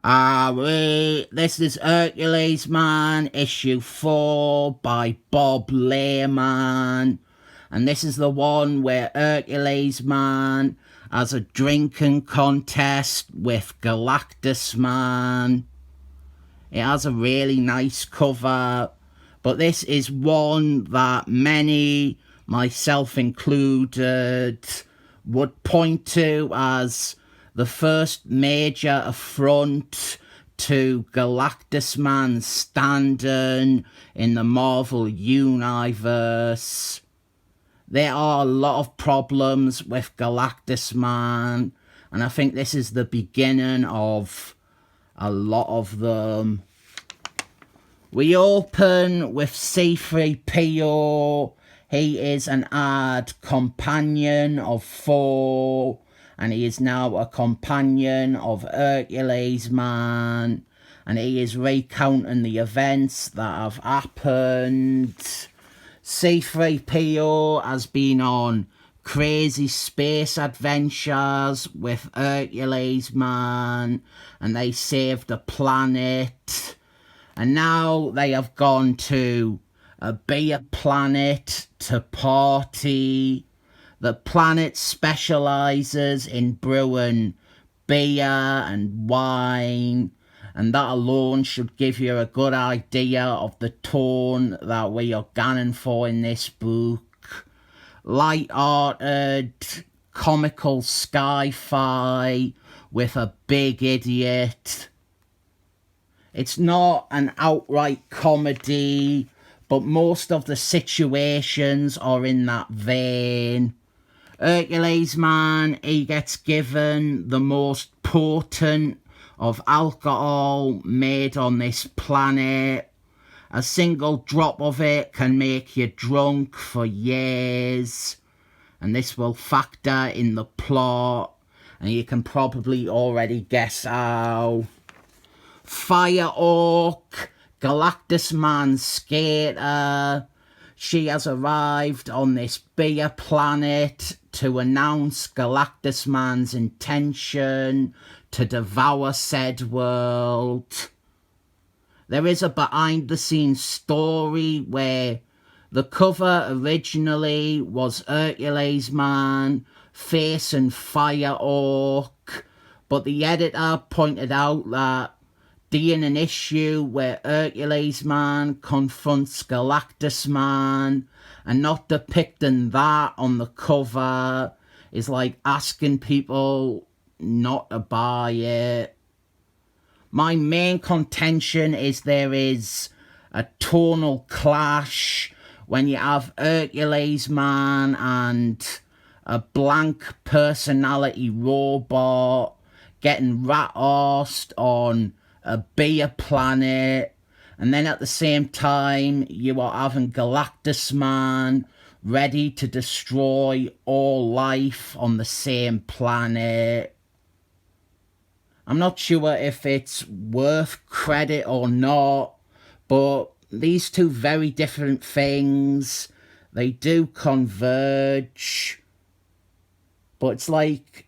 This is Hercules, man, issue 4 by Bob Layton. And this is the one where Hercules, man, has a drinking contest with Galactus, man. It has a really nice cover, but this is one that many, myself included, would point to as the first major affront to Galactus man standing in the Marvel Universe. There are a lot of problems with Galactus man, and I think this is the beginning of a lot of them. We open with C3PO. He is an odd companion of Thor, and he is now a companion of Hercules man, and he is recounting the events that have happened. C3PO has been on crazy space adventures with Hercules man, and they saved the planet, and now they have gone to a beer planet to party. The planet specialises in brewing beer and wine, and that alone should give you a good idea of the tone that we are gunning for in this book. Light-hearted, comical sci-fi with a big idiot. It's not an outright comedy, but most of the situations are in that vein. Hercules man, he gets given the most potent of alcohol made on this planet. A single drop of it can make you drunk for years, and this will factor in the plot, and you can probably already guess how. Fire Orc, Galactus man's skater. She has arrived on this beer planet to announce Galactus man's intention to devour said world. There is a behind the scenes story where the cover originally was Hercules man facing Fire Orc, but the editor pointed out that doing an issue where Hercules man confronts Galactus man and not depicting that on the cover is like asking people not to buy it. My main contention is there is a tonal clash when you have Hercules man and a blank personality robot getting rat-arsed on a beer planet, and then at the same time you are having Galactus man ready to destroy all life on the same planet. I'm not sure if it's worth credit or not, but these two very different things, they do converge, but it's like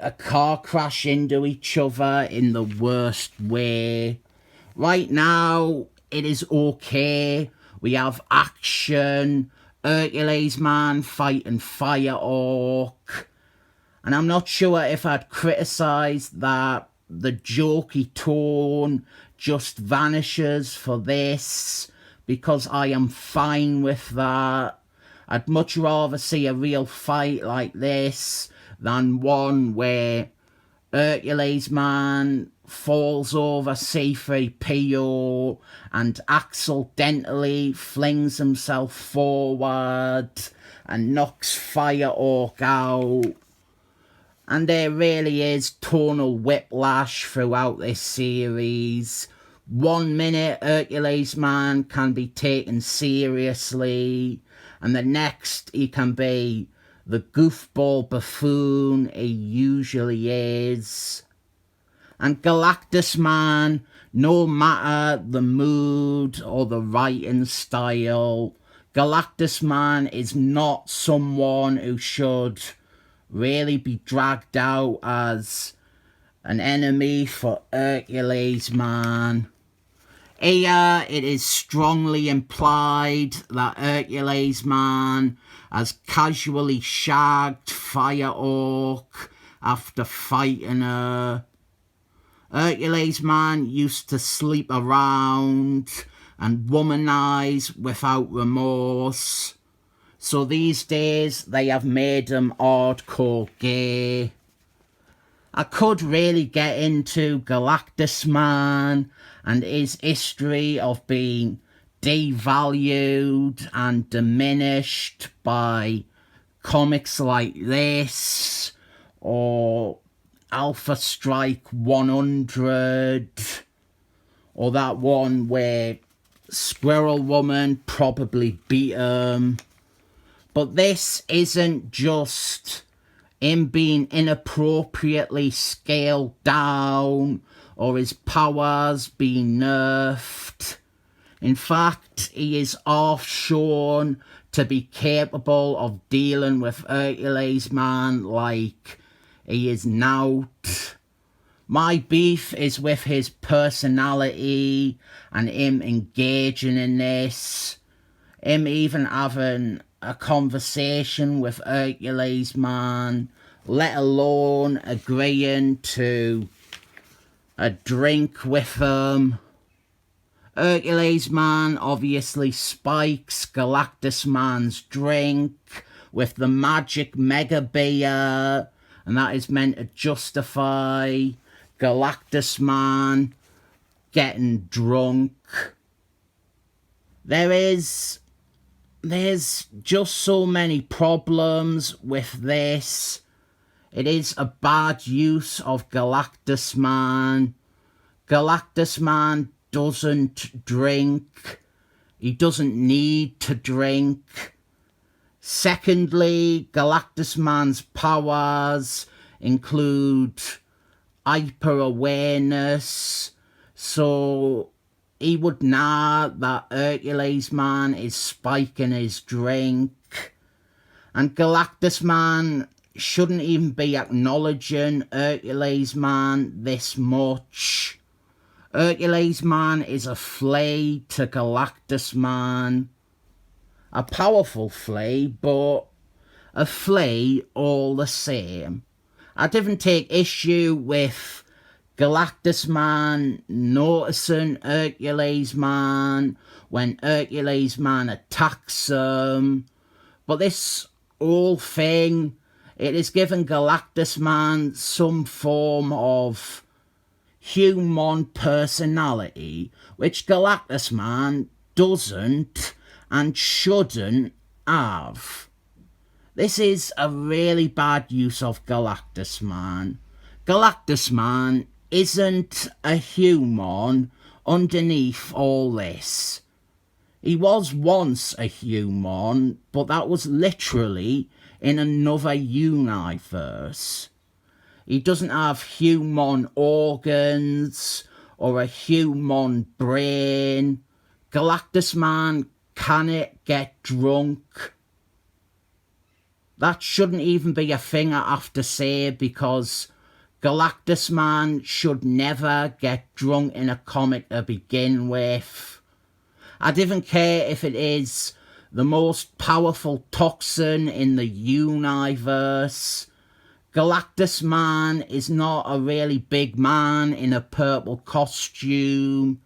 a car crash into each other in the worst way. Right now, it is okay. We have action, Hercules man fighting Fire Orc, and I'm not sure if I'd criticise that the jokey tone just vanishes for this, because I am fine with that. I'd much rather see a real fight like this than one where Hercules man falls over C3PO and accidentally flings himself forward and knocks Fire Orc out. And there really is tonal whiplash throughout this series. 1 minute Hercules man can be taken seriously, and the next he can be the goofball buffoon he usually is. And Galactus man, no matter the mood or the writing style, Galactus man is not someone who should really be dragged out as an enemy for Hercules, man. Here, it is strongly implied that Hercules, man, has casually shagged Fire Orc after fighting her. Hercules, man, used to sleep around and womanize without remorse. So these days, they have made him hardcore gay. I could really get into Galactus, man, and his history of being devalued and diminished by comics like this, or Alpha Strike 100, or that one where Squirrel Woman probably beat him. But this isn't just him being inappropriately scaled down or his powers being nerfed. In fact, he is half shown to be capable of dealing with Hercules, man, like he is not. My beef is with his personality and him engaging in this. Him even having a conversation with Hercules, man, let alone agreeing to a drink with him. Hercules, man, obviously spikes Galactus, man's drink with the magic mega beer, and that is meant to justify Galactus, man, getting drunk. There's just so many problems with this. It is a bad use of Galactus, man. Galactus, man, doesn't drink. He doesn't need to drink. Secondly, Galactus, man's powers include hyper-awareness, so he would know that Hercules, man, is spiking his drink. And Galactus, man, shouldn't even be acknowledging Hercules, man, this much. Hercules, man, is a flea to Galactus, man. A powerful flea, but a flea all the same. I didn't take issue with Galactus, man, noticing Hercules, man, when Hercules, man, attacks him. But this whole thing, it is giving Galactus, man, some form of human personality, which Galactus, man, doesn't and shouldn't have. This is a really bad use of Galactus, man. Galactus, man, isn't a human underneath all this. He was once a human, but that was literally in another universe. He doesn't have human organs or a human brain. Galactus, man, cannot get drunk. That shouldn't even be a thing I have to say, because Galactus, man, should never get drunk in a comic to begin with. I don't care if it is the most powerful toxin in the universe. Galactus, man, is not a really big man in a purple costume.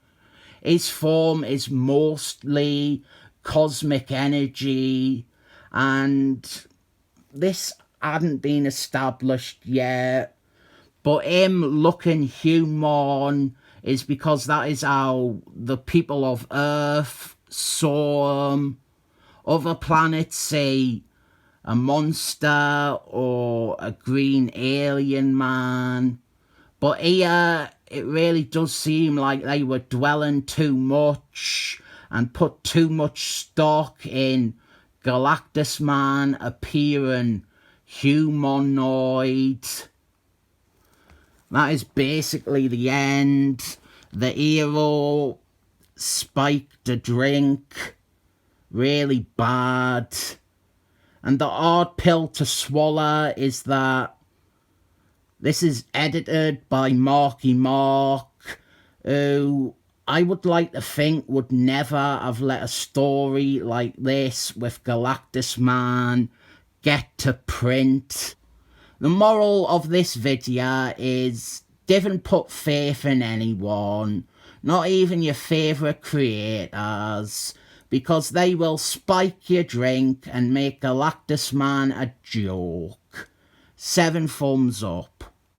His form is mostly cosmic energy, and this hadn't been established yet. But him looking human is because that is how the people of Earth saw him. Other planets see a monster or a green alien man. But here, it really does seem like they were dwelling too much and put too much stock in Galactus, man, appearing humanoid. That is basically the end. The hero spiked a drink. Really bad. And the hard pill to swallow is that This is edited by Marky Mark, who I would like to think would never have let a story like this with Galactus Man get to print. The moral of this video is don't put faith in anyone, not even your favourite creators, because they will spike your drink and make Galactus Man a joke. 7 thumbs up.